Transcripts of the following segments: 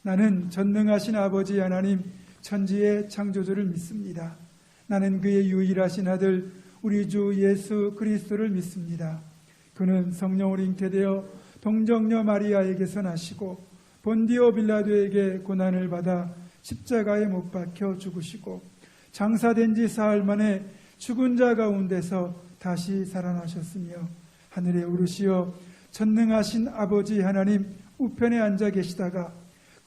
나는 전능하신 아버지 하나님 천지의 창조주를 믿습니다. 나는 그의 유일하신 아들 우리 주 예수 그리스도를 믿습니다. 그는 성령으로 잉태되어 동정녀 마리아에게서 나시고 본디오 빌라도에게 고난을 받아 십자가에 못 박혀 죽으시고 장사된 지 사흘 만에 죽은 자 가운데서 다시 살아나셨으며 하늘에 오르시어 전능하신 아버지 하나님 우편에 앉아 계시다가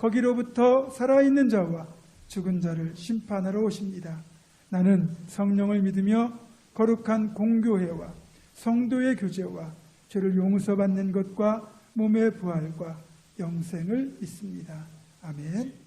거기로부터 살아있는 자와 죽은 자를 심판하러 오십니다. 나는 성령을 믿으며 거룩한 공교회와 성도의 교제와 죄를 용서받는 것과 몸의 부활과 영생을 믿습니다. 아멘.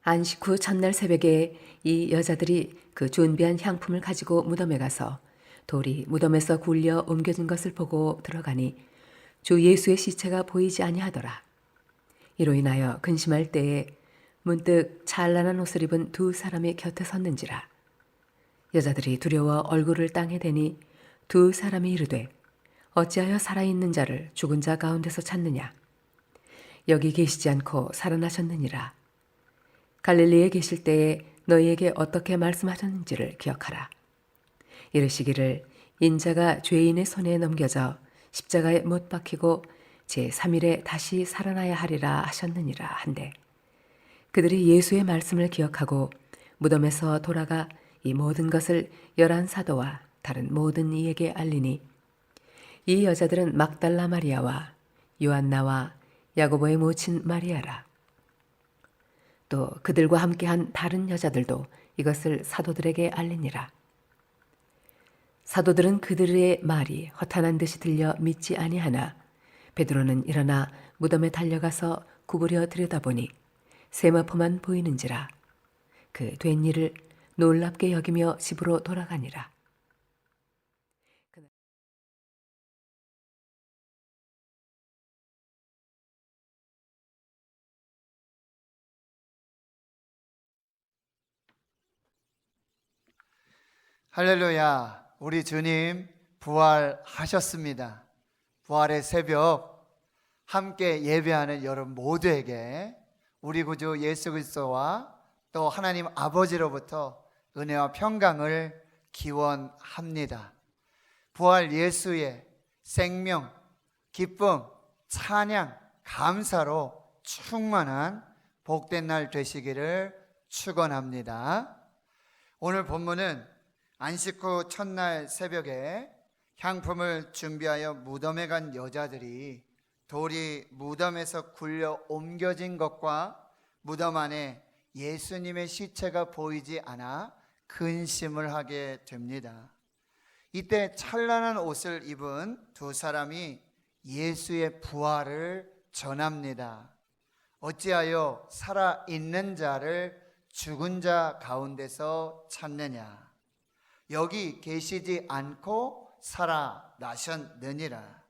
안식 후 첫날 새벽에 이 여자들이 그 준비한 향품을 가지고 무덤에 가서 돌이 무덤에서 굴려 옮겨진 것을 보고 들어가니 주 예수의 시체가 보이지 아니하더라. 이로 인하여 근심할 때에 문득 찬란한 옷을 입은 두 사람이 곁에 섰는지라. 여자들이 두려워 얼굴을 땅에 대니 두 사람이 이르되 어찌하여 살아있는 자를 죽은 자 가운데서 찾느냐. 여기 계시지 않고 살아나셨느니라. 갈릴리에 계실 때에 너희에게 어떻게 말씀하셨는지를 기억하라. 이르시기를 인자가 죄인의 손에 넘겨져 십자가에 못 박히고 제3일에 다시 살아나야 하리라 하셨느니라 한데 그들이 예수의 말씀을 기억하고 무덤에서 돌아가 이 모든 것을 11사도와 다른 모든 이에게 알리니 이 여자들은 막달라 마리아와 요한나와 야고보의 모친 마리아라. 또 그들과 함께한 다른 여자들도 이것을 사도들에게 알리니라. 사도들은 그들의 말이 허탄한 듯이 들려 믿지 아니하나 베드로는 일어나 무덤에 달려가서 구부려 들여다보니 세마포만 보이는지라. 그 된 일을 놀랍게 여기며 집으로 돌아가니라. 할렐루야. 우리 주님 부활하셨습니다. 부활의 새벽 함께 예배하는 여러분 모두에게 우리 구주 예수 그리스도와 또 하나님 아버지로부터 은혜와 평강을 기원합니다. 부활 예수의 생명, 기쁨, 찬양, 감사로 충만한 복된 날 되시기를 축원합니다. 오늘 본문은 안식 후 첫날 새벽에 향품을 준비하여 무덤에 간 여자들이 돌이 무덤에서 굴려 옮겨진 것과 무덤 안에 예수님의 시체가 보이지 않아 근심을 하게 됩니다. 이때 찬란한 옷을 입은 두 사람이 예수의 부활을 전합니다. 어찌하여 살아있는 자를 죽은 자 가운데서 찾느냐? 여기 계시지 않고 살아나셨느니라.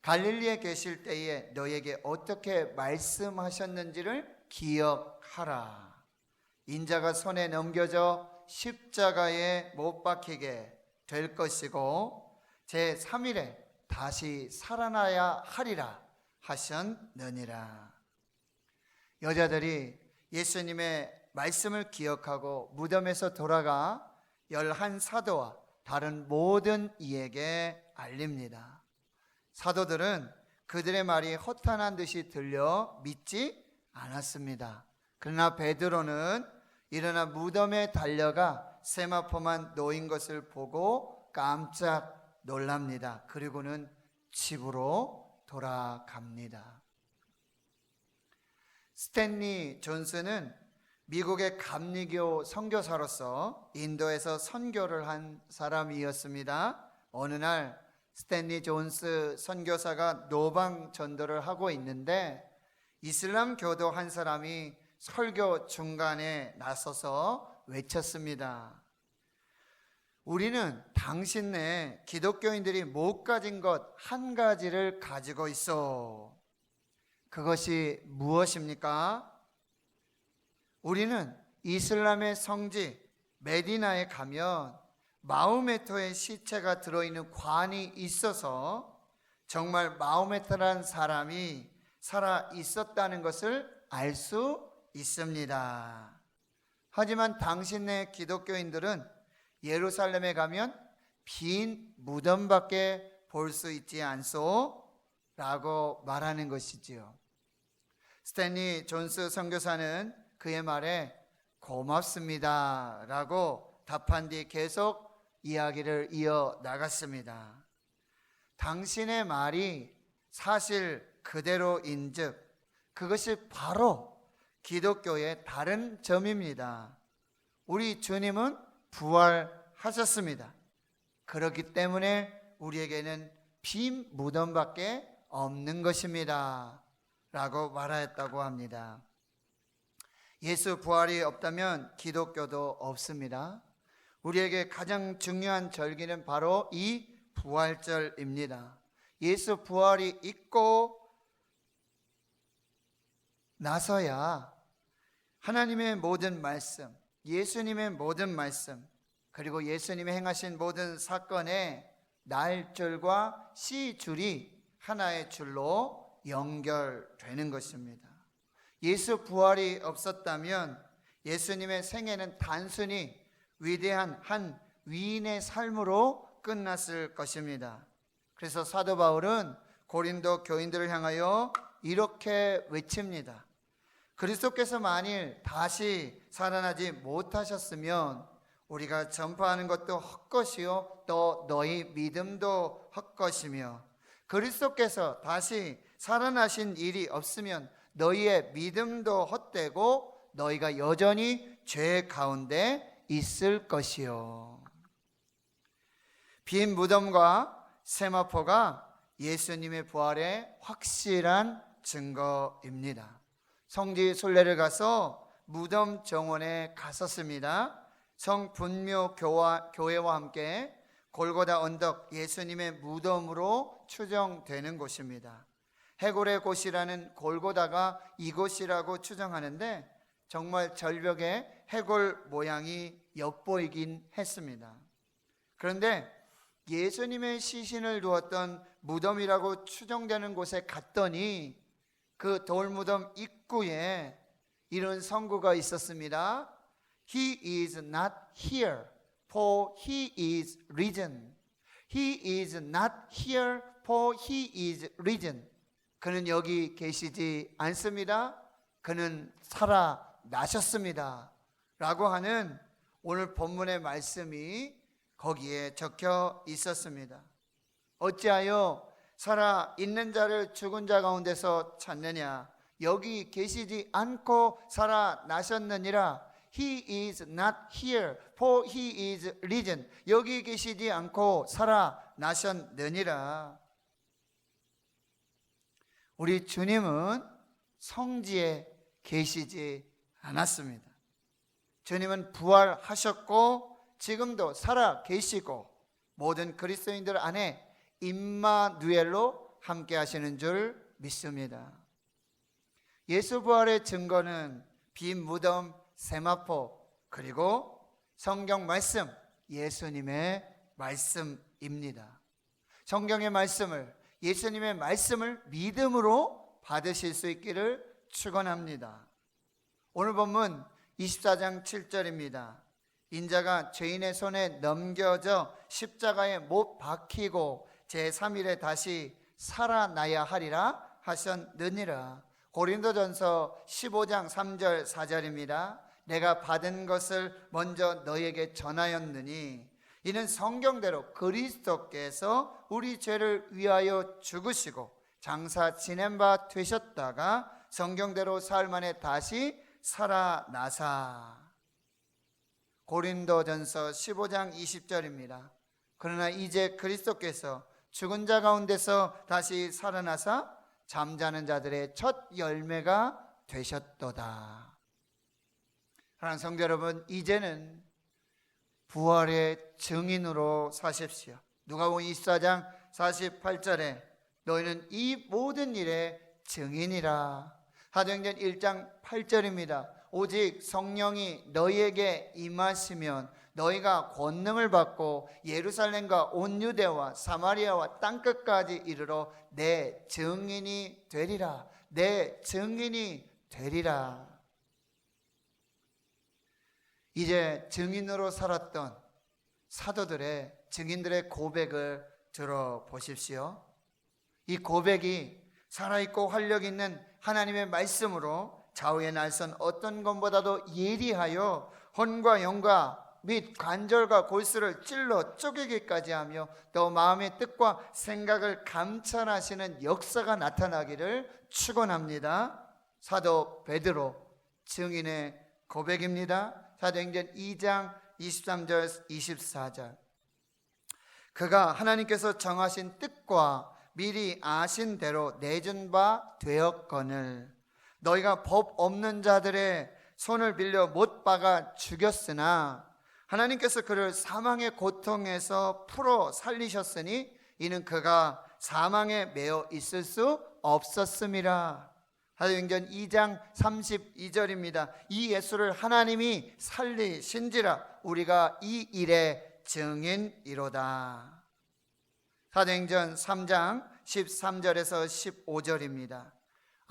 갈릴리에 계실 때에 너에게 어떻게 말씀하셨는지를 기억하라. 인자가 손에 넘겨져 십자가에 못 박히게 될 것이고 제3일에 다시 살아나야 하리라 하셨느니라. 여자들이 예수님의 말씀을 기억하고 무덤에서 돌아가 11사도와 다른 모든 이에게 알립니다. 사도들은 그들의 말이 허탄한 듯이 들려 믿지 않았습니다. 그러나 베드로는 일어나 무덤에 달려가 세마포만 놓인 것을 보고 깜짝 놀랍니다. 그리고는 집으로 돌아갑니다. 스탠리 존슨은 미국의 감리교 선교사로서 인도에서 선교를 한 사람이었습니다. 어느 날 스탠리 존스 선교사가 노방 전도를 하고 있는데 이슬람 교도 한 사람이 설교 중간에 나서서 외쳤습니다. 우리는 당신네 기독교인들이 못 가진 것 한 가지를 가지고 있어. 그것이 무엇입니까? 우리는 이슬람의 성지 메디나에 가면 마호메트의 시체가 들어있는 관이 있어서 정말 마호메트라는 사람이 살아 있었다는 것을 알 수 있습니다. 하지만 당신네 기독교인들은 예루살렘에 가면 빈 무덤밖에 볼 수 있지 않소? 라고 말하는 것이지요. 스탠리 존스 선교사는 그의 말에 고맙습니다 라고 답한 뒤 계속 이야기를 이어나갔습니다. 당신의 말이 사실 그대로인즉 그것이 바로 기독교의 다른 점입니다. 우리 주님은 부활하셨습니다. 그렇기 때문에 우리에게는 빈 무덤밖에 없는 것입니다 라고 말하였다고 합니다. 예수 부활이 없다면 기독교도 없습니다. 우리에게 가장 중요한 절기는 바로 이 부활절입니다. 예수 부활이 있고 나서야 하나님의 모든 말씀, 예수님의 모든 말씀, 그리고 예수님이 행하신 모든 사건의 날줄과 시줄이 하나의 줄로 연결되는 것입니다. 예수 부활이 없었다면 예수님의 생애는 단순히 위대한 한 위인의 삶으로 끝났을 것입니다. 그래서 사도 바울은 고린도 교인들을 향하여 이렇게 외칩니다. 그리스도께서 만일 다시 살아나지 못하셨으면 우리가 전파하는 것도 헛것이요 또 너희 믿음도 헛것이며 그리스도께서 다시 살아나신 일이 없으면 너희의 믿음도 헛되고 너희가 여전히 죄 가운데 있을 것이요. 빈 무덤과 세마포가 예수님의 부활의 확실한 증거입니다. 성지 순례를 가서 무덤 정원에 갔었습니다. 성 분묘 교회와 함께 골고다 언덕 예수님의 무덤으로 추정되는 곳입니다. 해골의 곳이라는 골고다가 이곳이라고 추정하는데 정말 절벽에 해골 모양이 엿보이긴 했습니다. 그런데 예수님의 시신을 두었던 무덤이라고 추정되는 곳에 갔더니 그 돌무덤 입구에 이런 성구가 있었습니다. He is not here, for he is risen. He is not here, for he is risen. 그는 여기 계시지 않습니다. 그는 살아나셨습니다. 라고 하는 오늘 본문의 말씀이 거기에 적혀 있었습니다. 어찌하여 살아있는 자를 죽은 자 가운데서 찾느냐? 여기 계시지 않고 살아나셨느니라. He is not here, for he is risen. 여기 계시지 않고 살아나셨느니라. 우리 주님은 성지에 계시지 않았습니다. 주님은 부활하셨고 지금도 살아 계시고 모든 그리스도인들 안에 임마누엘로 함께 하시는 줄 믿습니다. 예수 부활의 증거는 빈 무덤, 세마포, 그리고 성경 말씀, 예수님의 말씀입니다. 성경의 말씀을, 예수님의 말씀을 믿음으로 받으실 수 있기를 축원합니다. 오늘 본문 24장 7절입니다. 인자가 죄인의 손에 넘겨져 십자가에 못 박히고 제3일에 다시 살아나야 하리라 하셨느니라. 고린도전서 15장 3절 4절입니다. 내가 받은 것을 먼저 너에게 전하였느니 이는 성경대로 그리스도께서 우리 죄를 위하여 죽으시고 장사 지낸 바 되셨다가 성경대로 사흘 만에 다시 살아나사. 고린도전서 15장 20절입니다. 그러나 이제 그리스도께서 죽은 자 가운데서 다시 살아나사 잠자는 자들의 첫 열매가 되셨도다. 사랑하는 성도 여러분, 이제는 부활의 증인으로 사십시오. 누가복음 24장 48절에 너희는 이 모든 일의 증인이라. 사도행전 1장 8절입니다. 오직 성령이 너희에게 임하시면 너희가 권능을 받고 예루살렘과 온 유대와 사마리아와 땅끝까지 이르러 내 증인이 되리라. 내 증인이 되리라. 이제 증인으로 살았던 사도들의 증인들의 고백을 들어보십시오. 이 고백이 살아있고 활력 있는 하나님의 말씀으로 좌우의 날선 어떤 것보다도 예리하여 혼과 영과 및 관절과 골수를 찔러 쪼개기까지 하며 또 마음의 뜻과 생각을 감찰하시는 역사가 나타나기를 축원합니다. 사도 베드로 증인의 고백입니다. 사도행전 2장 23절 24절. 그가 하나님께서 정하신 뜻과 미리 아신 대로 내준 바 되었거늘 너희가 법 없는 자들의 손을 빌려 못 박아 죽였으나 하나님께서 그를 사망의 고통에서 풀어 살리셨으니 이는 그가 사망에 매어 있을 수 없었음이라. 사도행전 2장 32절입니다. 이 예수를 하나님이 살리신지라 우리가 이 일의 증인이로다. 사도행전 3장 13절에서 15절입니다.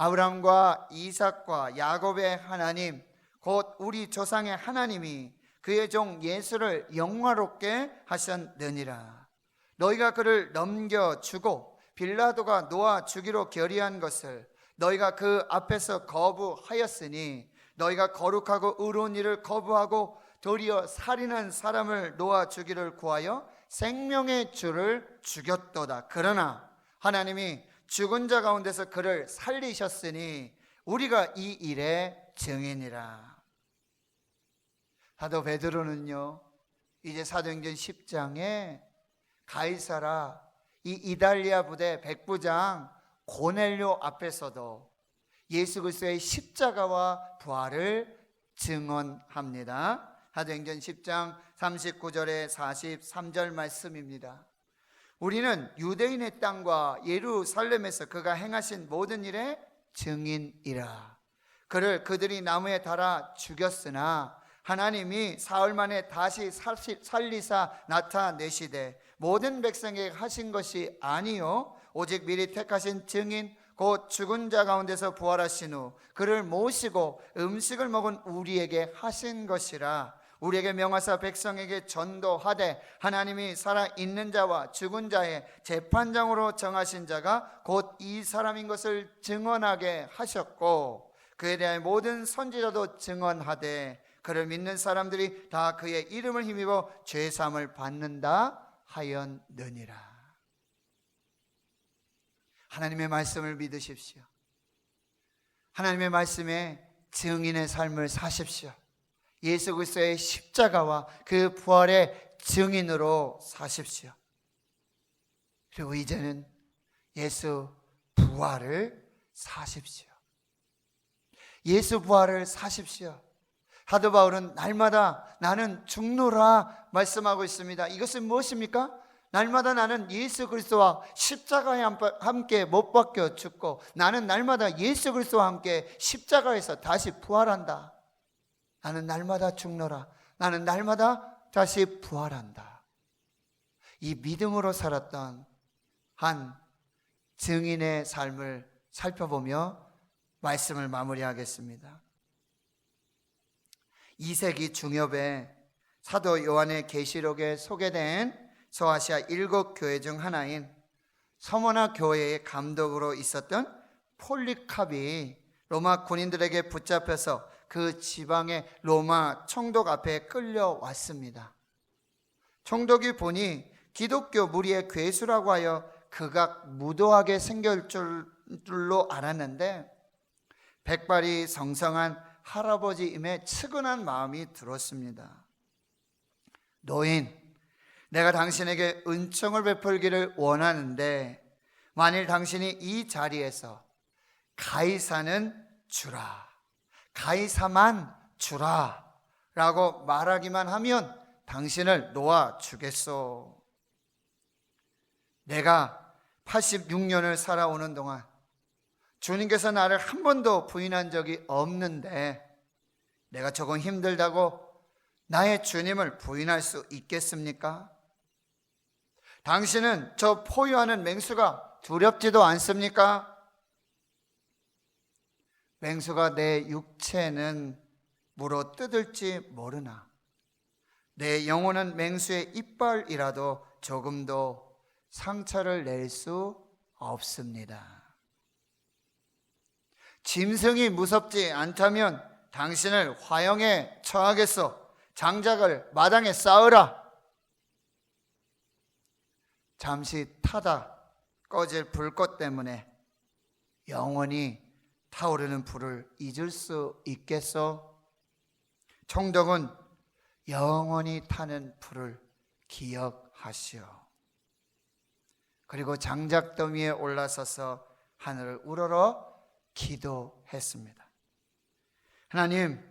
아브라함과 이삭과 야곱의 하나님 곧 우리 조상의 하나님이 그의 종 예수를 영화롭게 하셨느니라. 너희가 그를 넘겨주고 빌라도가 놓아 주기로 결의한 것을 너희가 그 앞에서 거부하였으니 너희가 거룩하고 의로운 일을 거부하고 도리어 살인한 사람을 놓아 주기를 구하여 생명의 주를 죽였도다. 그러나 하나님이 죽은 자 가운데서 그를 살리셨으니 우리가 이 일의 증인이라. 사도 베드로는요 이제 사도행전 10장에 가이사라 이 이달리아 부대 백부장 고넬료 앞에서도 예수 그리스도의 십자가와 부활을 증언합니다. 사도행전 10장 39절에 43절 말씀입니다. 우리는 유대인의 땅과 예루살렘에서 그가 행하신 모든 일의 증인이라. 그를 그들이 나무에 달아 죽였으나 하나님이 사흘 만에 다시 살리사 나타내시되 모든 백성에게 하신 것이 아니요 오직 미리 택하신 증인 곧 죽은 자 가운데서 부활하신 후 그를 모시고 음식을 먹은 우리에게 하신 것이라. 우리에게 명하사 백성에게 전도하되 하나님이 살아있는 자와 죽은 자의 재판장으로 정하신 자가 곧 이 사람인 것을 증언하게 하셨고 그에 대하여 모든 선지자도 증언하되 그를 믿는 사람들이 다 그의 이름을 힘입어 죄사함을 받는다 하였느니라. 하나님의 말씀을 믿으십시오. 하나님의 말씀에 증인의 삶을 사십시오. 예수 그리스도의 십자가와 그 부활의 증인으로 사십시오. 그리고 이제는 예수 부활을 사십시오. 예수 부활을 사십시오. 사도 바울은 날마다 나는 죽노라 말씀하고 있습니다. 이것은 무엇입니까? 날마다 나는 예수 그리스도와 십자가에 함께 못 박혀 죽고 나는 날마다 예수 그리스도와 함께 십자가에서 다시 부활한다. 나는 날마다 죽노라. 나는 날마다 다시 부활한다. 이 믿음으로 살았던 한 증인의 삶을 살펴보며 말씀을 마무리하겠습니다. 2세기 중엽에 사도 요한의 계시록에 소개된 소아시아 7교회 중 하나인 서머나 교회의 감독으로 있었던 폴리캅이 로마 군인들에게 붙잡혀서 그 지방의 로마 총독 앞에 끌려왔습니다. 총독이 보니 기독교 무리의 괴수라고 하여 극악 무도하게 생길 줄로 알았는데 백발이 성성한 할아버지임에 측은한 마음이 들었습니다. 노인, 내가 당신에게 은총을 베풀기를 원하는데 만일 당신이 이 자리에서 가이사는 주라, 가이사만 주라 라고 말하기만 하면 당신을 놓아주겠소. 내가 86년을 살아오는 동안 주님께서 나를 한 번도 부인한 적이 없는데 내가 조금 힘들다고 나의 주님을 부인할 수 있겠습니까? 당신은 저 포효하는 맹수가 두렵지도 않습니까? 맹수가 내 육체는 물어 뜯을지 모르나 내 영혼은 맹수의 이빨이라도 조금도 상처를 낼 수 없습니다. 짐승이 무섭지 않다면 당신을 화형에 처하겠소. 장작을 마당에 쌓으라. 잠시 타다 꺼질 불꽃 때문에 영원히 타오르는 불을 잊을 수 있겠소? 총독은 영원히 타는 불을 기억하시오. 그리고 장작더미에 올라서서 하늘을 우러러 기도했습니다. 하나님,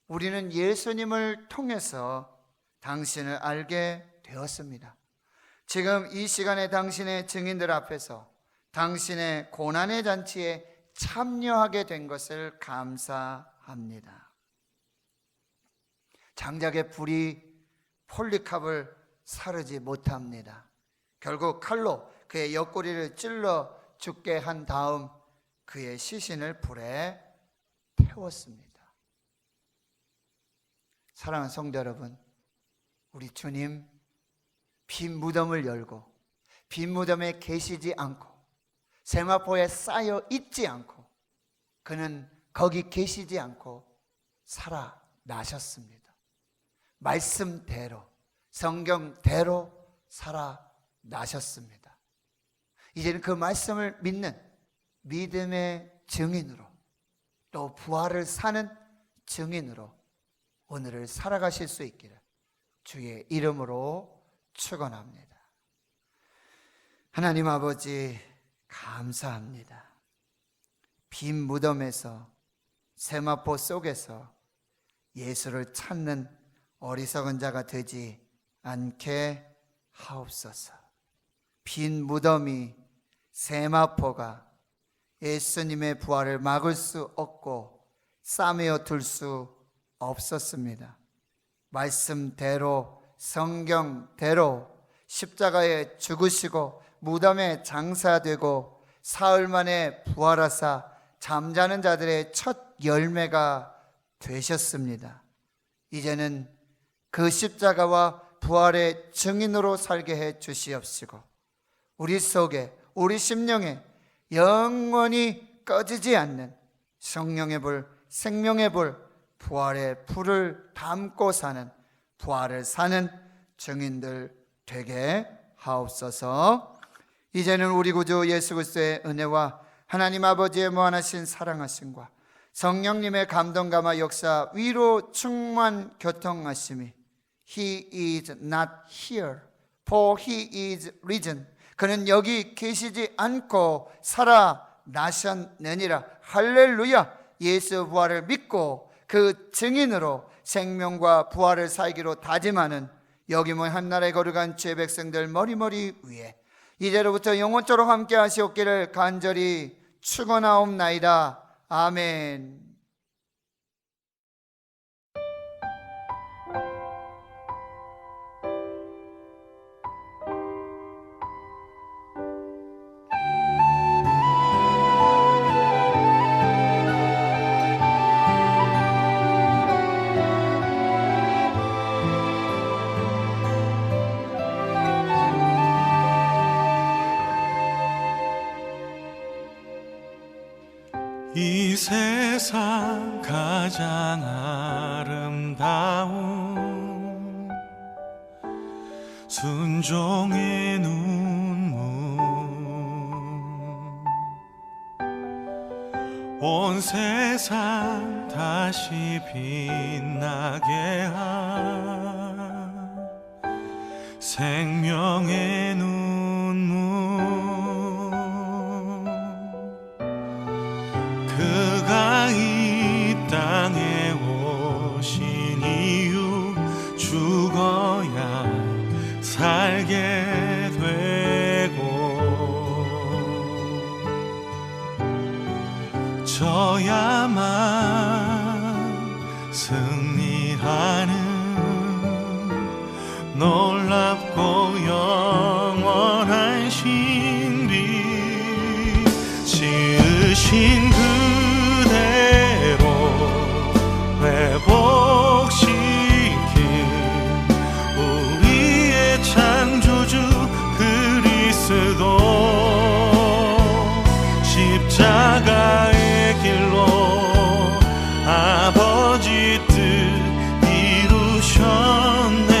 우리는 예수님을 통해서 당신을 알게 되었습니다. 지금 이 시간에 당신의 증인들 앞에서 당신의 고난의 잔치에 참여하게 된 것을 감사합니다. 장작의 불이 폴리캅을 사르지 못합니다. 결국 칼로 그의 옆구리를 찔러 죽게 한 다음 그의 시신을 불에 태웠습니다. 사랑하는 성도 여러분, 우리 주님 빈 무덤을 열고 빈 무덤에 계시지 않고 세마포에 쌓여 있지 않고 그는 거기 계시지 않고 살아나셨습니다. 말씀대로 성경대로 살아나셨습니다. 이제는 그 말씀을 믿는 믿음의 증인으로 또 부활을 사는 증인으로 오늘을 살아가실 수 있기를 주의 이름으로 축원합니다. 하나님 아버지 감사합니다. 빈 무덤에서 세마포 속에서 예수를 찾는 어리석은 자가 되지 않게 하옵소서. 빈 무덤이 세마포가 예수님의 부활을 막을 수 없고 싸매어 둘 수 없었습니다. 말씀대로 성경대로 십자가에 죽으시고 무덤에 장사되고 사흘 만에 부활하사 잠자는 자들의 첫 열매가 되셨습니다. 이제는 그 십자가와 부활의 증인으로 살게 해 주시옵시고 우리 속에 우리 심령에 영원히 꺼지지 않는 성령의 불, 생명의 불, 부활의 불을 담고 사는 부활을 사는 증인들 되게 하옵소서. 이제는 우리 구주 예수 그리스도의 은혜와 하나님 아버지의 무한하신 사랑하심과 성령님의 감동감화 역사 위로 충만 교통하심이 He is not here for He is risen. 그는 여기 계시지 않고 살아나셨느니라. 할렐루야. 예수 부활을 믿고 그 증인으로 생명과 부활을 살기로 다짐하는 여기 모인 한나라에 거룩한 주의 백성들 머리머리 위에 이제로부터 영원토록 함께 하시옵기를 간절히 축원하옵나이다. 아멘. 이 세상 가장 아름다운 순종의 눈물 온 세상 다시 빛나게 한 생명의 눈물 그가 이 땅에 오신 이유 죽어야 살게 되고 져야만 승리하는 놀랍고 영원한 신비 지으신 그대로 회복시킨 우리의 창조주 그리스도 십자가의 길로 아버지 뜻 이루셨네.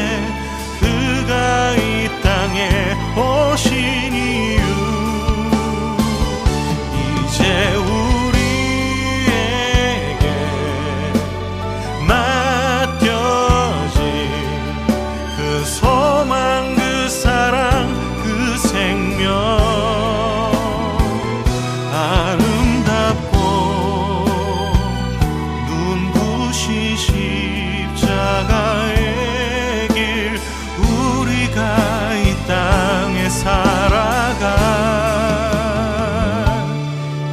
그가 이 땅에 오신 이유 이제 우리에게 맡겨진 그 소망 그 사랑 그 생명 아름답고 눈부신 십자가의 길 우리가 이 땅에 살아갈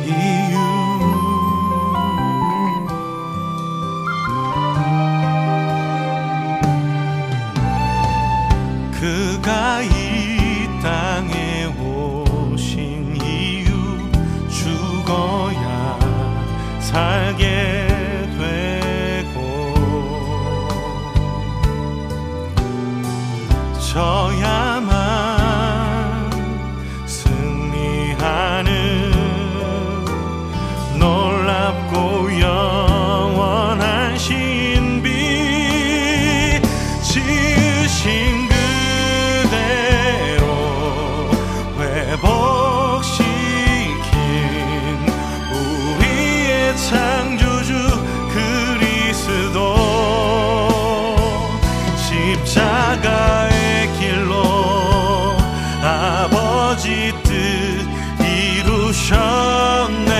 이유 그가 이 땅에 오신 이유 죽어야 살게 되고 져야만 승리하는 놀랍고 영원한 신비 지으신 그대로 회복시킨 우리의 창조주 그리스도 십자가의 길로 아버지 뜻 이루셨네.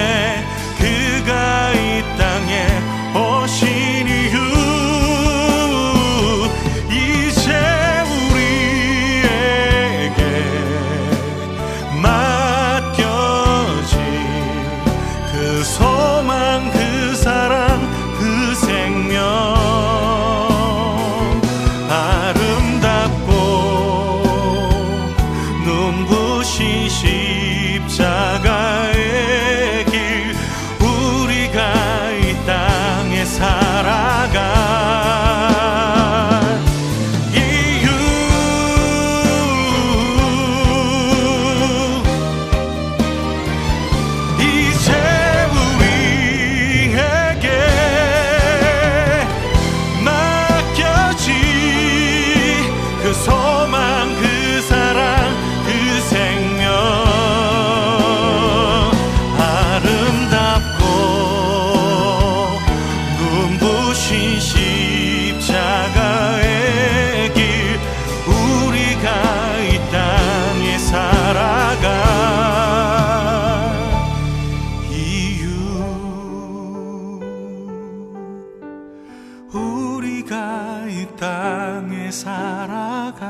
그가 이 땅에 오신 이유 이제 우리에게 맡겨진 그 소망 그 사랑 그 생명 이 땅에 살아가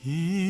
이